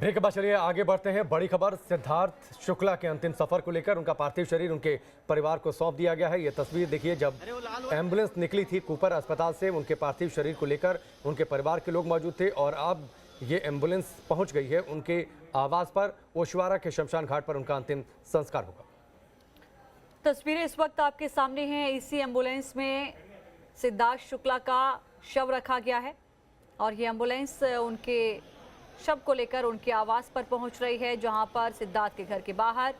Break के बाद चलिए आगे बढ़ते हैं। बड़ी खबर, सिद्धार्थ शुक्ला के अंतिम सफर को लेकर उनका पार्थिव शरीर उनके परिवार को सौंप दिया गया है। ये तस्वीर देखिए, जब एम्बुलेंस निकली थी कूपर अस्पताल से, उनके पार्थिव शरीर को लेकर उनके परिवार के लोग मौजूद थे और अब ये एम्बुलेंस पहुंच गई है उनके आवास पर। ओशवारा के शमशान घाट पर उनका अंतिम संस्कार होगा। तस्वीरें इस वक्त आपके सामने हैं। इसी एम्बुलेंस में सिद्धार्थ शुक्ला का शव रखा गया है और ये एम्बुलेंस उनके शव को लेकर उनके आवास पर पहुंच रही है, जहां पर सिद्धार्थ के घर के बाहर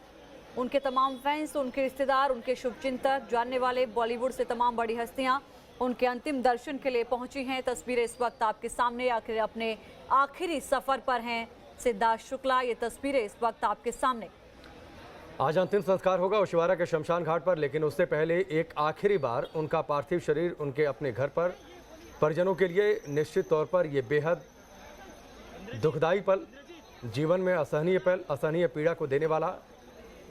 उनके तमाम फैंस, उनके रिश्तेदार, उनके शुभचिंतक, जानने वाले, बॉलीवुड से तमाम बड़ी हस्तियां उनके अंतिम दर्शन के लिए पहुंची हैं। तस्वीरें इस वक्त आपके सामने, आखिर अपने आखिरी सफर पर हैं सिद्धार्थ शुक्ला। ये तस्वीरें इस वक्त आपके सामने। आज अंतिम संस्कार होगा ओशवारा के शमशान घाट पर, लेकिन उससे पहले एक आखिरी बार उनका पार्थिव शरीर उनके अपने घर पर परिजनों के लिए निश्चित तौर पर यह बेहद दुखदायी पल, जीवन में असहनीय पीड़ा को देने वाला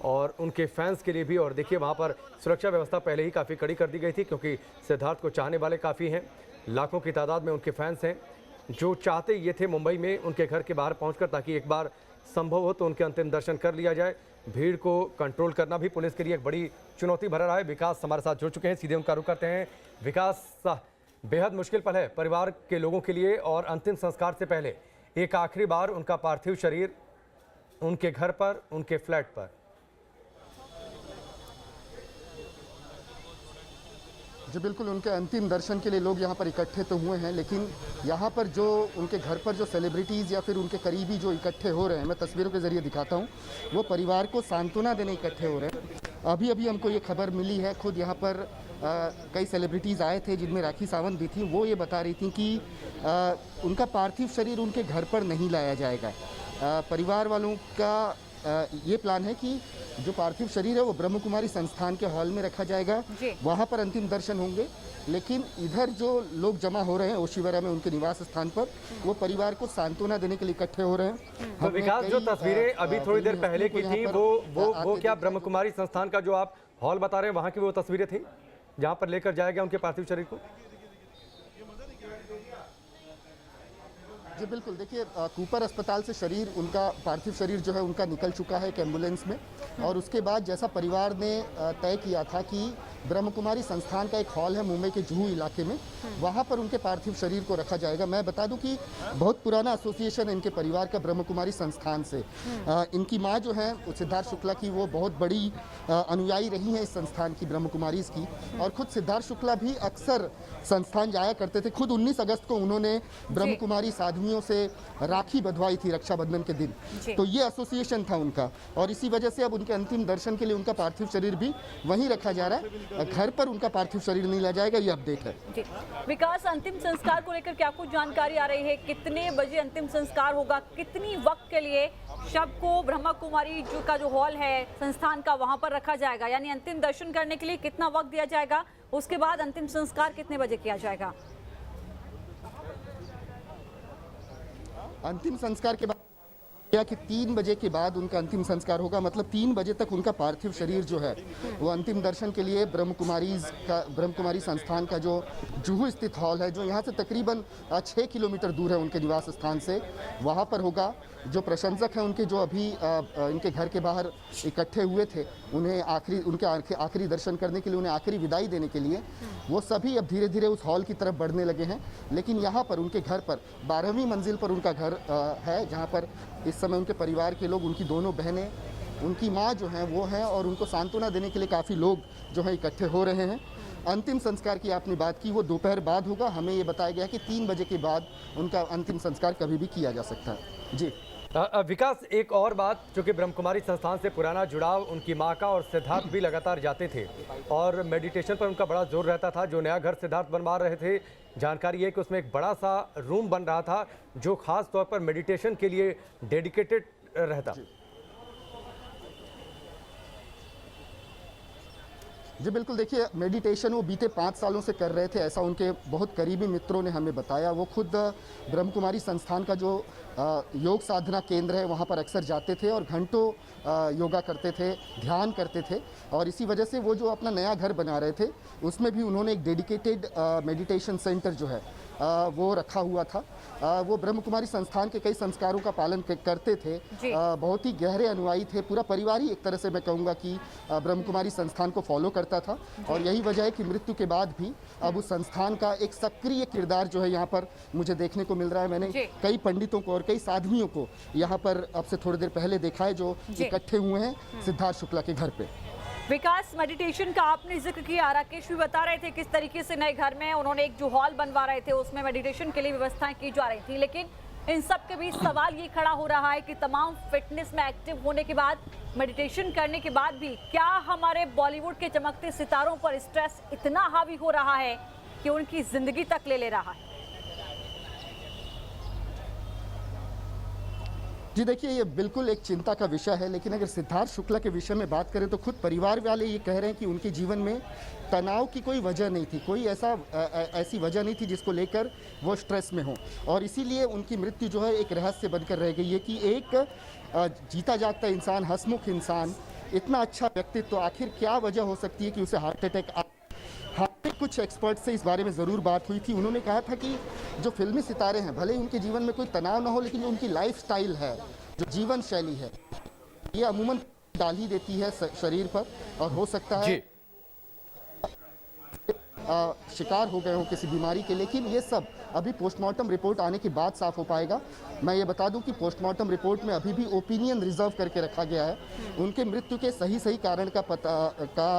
और उनके फैंस के लिए भी। और देखिए, वहाँ पर सुरक्षा व्यवस्था पहले ही काफ़ी कड़ी कर दी गई थी, क्योंकि सिद्धार्थ को चाहने वाले काफ़ी हैं, लाखों की तादाद में उनके फैंस हैं जो चाहते ये थे मुंबई में उनके घर के बाहर पहुंचकर, ताकि एक बार संभव हो तो उनके अंतिम दर्शन कर लिया जाए। भीड़ को कंट्रोल करना भी पुलिस के लिए एक बड़ी चुनौती भरा रहा है। विकास हमारे साथ जुड़ चुके हैं, सीधे उनका रुख करते हैं। विकास, बेहद मुश्किल पल है परिवार के लोगों के लिए और अंतिम संस्कार से पहले एक आखिरी बार उनका पार्थिव शरीर उनके घर पर, उनके फ्लैट पर। जी बिल्कुल, उनके अंतिम दर्शन के लिए लोग यहाँ पर इकट्ठे तो हुए हैं, लेकिन यहाँ पर जो उनके घर पर जो सेलिब्रिटीज़ या फिर उनके करीबी जो इकट्ठे हो रहे हैं, मैं तस्वीरों के ज़रिए दिखाता हूँ, वो परिवार को सांत्वना देने इकट्ठे हो रहे हैं। अभी हमको ये खबर मिली है, खुद यहाँ पर कई सेलिब्रिटीज़ आए थे जिनमें राखी सावंत भी थी। वो ये बता रही थी कि उनका पार्थिव शरीर उनके घर पर नहीं लाया जाएगा। परिवार वालों का ये प्लान है कि जो पार्थिव शरीर है वो ब्रह्म कुमारी संस्थान के हॉल में रखा जाएगा, वहाँ पर अंतिम दर्शन होंगे। लेकिन इधर जो लोग जमा हो रहे हैं ओशिवरा में उनके निवास स्थान पर, वो परिवार को सांत्वना देने के लिए इकट्ठे हो रहे हैं। तो विकास, जो तस्वीरें अभी थोड़ी देर पहले की थी, वो क्या ब्रह्म कुमारी संस्थान का जो आप हॉल बता रहे हैं वहाँ की वो तस्वीरें थी जहाँ पर लेकर जाया गया उनके पार्थिव शरीर को? जी बिल्कुल, देखिए, कूपर अस्पताल से शरीर, उनका पार्थिव शरीर जो है उनका निकल चुका है एक एम्बुलेंस में, और उसके बाद जैसा परिवार ने तय किया था कि ब्रह्म कुमारी संस्थान का एक हॉल है मुंबई के जुहू इलाके में, वहाँ पर उनके पार्थिव शरीर को रखा जाएगा। मैं बता दूं कि बहुत पुराना एसोसिएशन है इनके परिवार का ब्रह्म कुमारी संस्थान से। इनकी माँ जो है सिद्धार्थ शुक्ला की, वो बहुत बड़ी अनुयायी रही हैं इस संस्थान की, ब्रह्म कुमारीज की। और खुद सिद्धार्थ शुक्ला भी अक्सर संस्थान जाया करते थे। खुद 19 अगस्त को उन्होंने ब्रह्म कुमारी साधुओं से राखी बंधवाई थी रक्षाबंधन के दिन। तो ये एसोसिएशन था उनका, और इसी वजह से अब उनके अंतिम दर्शन के लिए उनका पार्थिव शरीर भी वहीं रखा जा रहा है। घर पर उनका पार्थिव शरीर नहीं लाया जाएगा, ये अपडेट है। जी विकास, अंतिम संस्कार को लेकर क्या कुछ जानकारी आ रही है? कितने बजे अंतिम संस्कार होगा? कितनी वक्त के लिए शव को ब्रह्मा कुमारी का जो हॉल है संस्थान का, वहां पर रखा जाएगा? यानी अंतिम दर्शन करने के लिए कितना वक्त दिया जाएगा? उसके बाद अंतिम संस्कार कितने बजे किया जाएगा? अंतिम संस्कार के बाद कि 3 बजे के बाद उनका अंतिम संस्कार होगा। मतलब 3 बजे तक उनका पार्थिव शरीर जो है वो अंतिम दर्शन के लिए ब्रह्म कुमारी संस्थान का जो जुहू स्थित हॉल है, जो यहाँ से तकरीबन 6 किलोमीटर दूर है उनके निवास स्थान से, वहाँ पर होगा। जो प्रशंसक हैं उनके, जो अभी इनके घर के बाहर इकट्ठे हुए थे, उन्हें आखिरी दर्शन करने के लिए, उन्हें आखिरी विदाई देने के लिए, वो सभी अब धीरे धीरे उस हॉल की तरफ बढ़ने लगे हैं। लेकिन यहाँ पर उनके घर पर 12वीं मंजिल पर उनका घर है, जहाँ पर इस समय उनके परिवार के लोग, उनकी दोनों बहनें, उनकी माँ जो हैं वो हैं, और उनको सांत्वना देने के लिए काफ़ी लोग जो हैं इकट्ठे हो रहे हैं। अंतिम संस्कार की आपने बात की, वो दोपहर बाद होगा। हमें ये बताया गया कि 3 बजे के बाद उनका अंतिम संस्कार कभी भी किया जा सकता है। जी विकास, एक और बात, चूँकि ब्रह्म कुमारी संस्थान से पुराना जुड़ाव उनकी माँ का, और सिद्धार्थ भी लगातार जाते थे और मेडिटेशन पर उनका बड़ा जोर रहता था। जो नया घर सिद्धार्थ बनवा रहे थे, जानकारी है कि उसमें एक बड़ा सा रूम बन रहा था जो खास तौर पर मेडिटेशन के लिए डेडिकेटेड रहता। जी बिल्कुल, देखिए, मेडिटेशन वो बीते 5 सालों से कर रहे थे, ऐसा उनके बहुत करीबी मित्रों ने हमें बताया। वो खुद ब्रह्म कुमारी संस्थान का जो योग साधना केंद्र है वहाँ पर अक्सर जाते थे और घंटों योगा करते थे, ध्यान करते थे। और इसी वजह से वो जो अपना नया घर बना रहे थे, उसमें भी उन्होंने एक डेडिकेटेड मेडिटेशन सेंटर जो है वो रखा हुआ था। वो ब्रह्म कुमारी संस्थान के कई संस्कारों का पालन करते थे। बहुत ही गहरे अनुयायी थे। पूरा परिवार ही एक तरह से मैं कहूँगा कि ब्रह्म कुमारी संस्थान को फॉलो करता था और यही वजह है कि मृत्यु के बाद भी अब उस संस्थान का एक सक्रिय किरदार जो है यहाँ पर मुझे देखने को मिल रहा है। मैंने कई पंडितों को और कई साधुओं को यहाँ पर अब से थोड़ी देर पहले देखा है जो इकट्ठे हुए हैं सिद्धार्थ शुक्ला के घर पे। विकास, मेडिटेशन का आपने जिक्र किया, राकेश भी बता रहे थे किस तरीके से नए घर में उन्होंने एक जो हॉल बनवा रहे थे उसमें मेडिटेशन के लिए व्यवस्थाएं की जा रही थी, लेकिन इन सब के बीच सवाल ये खड़ा हो रहा है कि तमाम फिटनेस में एक्टिव होने के बाद, मेडिटेशन करने के बाद भी क्या हमारे बॉलीवुड के चमकते सितारों पर स्ट्रेस इतना हावी हो रहा है कि उनकी जिंदगी तक ले रहा है? जी देखिए, ये बिल्कुल एक चिंता का विषय है, लेकिन अगर सिद्धार्थ शुक्ला के विषय में बात करें तो खुद परिवार वाले ये कह रहे हैं कि उनके जीवन में तनाव की कोई वजह नहीं थी, कोई ऐसी वजह नहीं थी जिसको लेकर वो स्ट्रेस में हो, और इसीलिए उनकी मृत्यु जो है एक रहस्य बनकर रह गई है कि एक जीता जागता इंसान, हंसमुख इंसान, इतना अच्छा व्यक्तित्व, तो आखिर क्या वजह हो सकती है कि उसे हार्ट अटैक। कुछ एक्सपर्ट से इस बारे में ज़रूर बात हुई थी। उन्होंने कहा था कि जो फिल्मी सितारे हैं, भले ही उनके जीवन में कोई तनाव ना हो, लेकिन जो उनकी लाइफस्टाइल है, जो जीवन शैली है, ये अमूमन डाल ही देती है शरीर पर, और हो सकता है शिकार हो गए हो किसी बीमारी के। लेकिन ये सब अभी पोस्टमार्टम रिपोर्ट आने के बाद साफ हो पाएगा। मैं ये बता दूं कि पोस्टमार्टम रिपोर्ट में अभी भी ओपिनियन रिजर्व करके रखा गया है। उनके मृत्यु के सही कारण का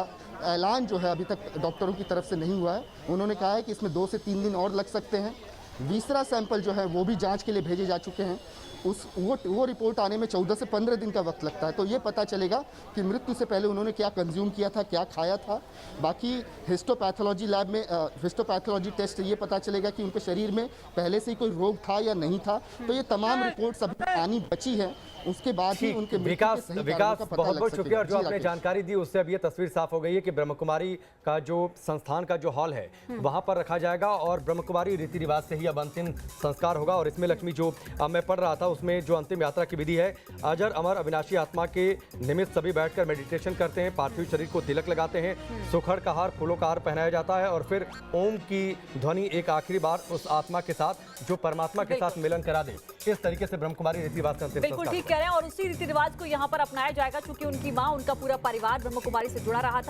ऐलान जो है अभी तक डॉक्टरों की तरफ से नहीं हुआ है। उन्होंने कहा है कि इसमें 2 से 3 दिन और लग सकते हैं। दूसरा सैंपल जो है वो भी जांच के लिए भेजे जा चुके हैं। वो रिपोर्ट आने में 14 से 15 दिन का वक्त लगता है। तो ये पता चलेगा कि मृत्यु से पहले उन्होंने क्या कंज्यूम किया था, क्या खाया था। बाकी हिस्टोपैथोलॉजी लैब में हिस्टोपैथोलॉजी टेस्ट ये पता चलेगा कि उनके शरीर में पहले से ही कोई रोग था या नहीं था। तो ये तमाम रिपोर्ट्स अभी आनी बची है, उसके बाद ही उनके विकास बहुत बहुत शुक्रिया। और जो आपने जानकारी दी उससे अब ये तस्वीर साफ हो गई है कि ब्रह्म कुमारी का जो संस्थान का जो हॉल है वहां पर रखा जाएगा और ब्रह्म कुमारी रीति रिवाज से ही अब अंतिम संस्कार होगा। और इसमें लक्ष्मी, जो मैं पढ़ रहा था उसमें जो अंतिम यात्रा की विधि है, अजर अमर अविनाशी आत्मा के निमित्त सभी बैठकर मेडिटेशन करते हैं, पार्थिव शरीर को तिलक लगाते हैं, सुखड़ का हार, फूलों का हार पहनाया जाता है और फिर ओम की ध्वनि एक आखिरी बार उस आत्मा के साथ जो परमात्मा के साथ मिलन करा दे। इस तरीके से ब्रह्म कुमारी रीति रिवाज का अंतिम बिल्कुल ठीक कह रहे हैं और उसी रीति रिवाज को यहाँ पर अपनाया जाएगा, क्योंकि उनकी माँ, उनका पूरा परिवार ब्रह्म कुमारी से जुड़ा रहा था।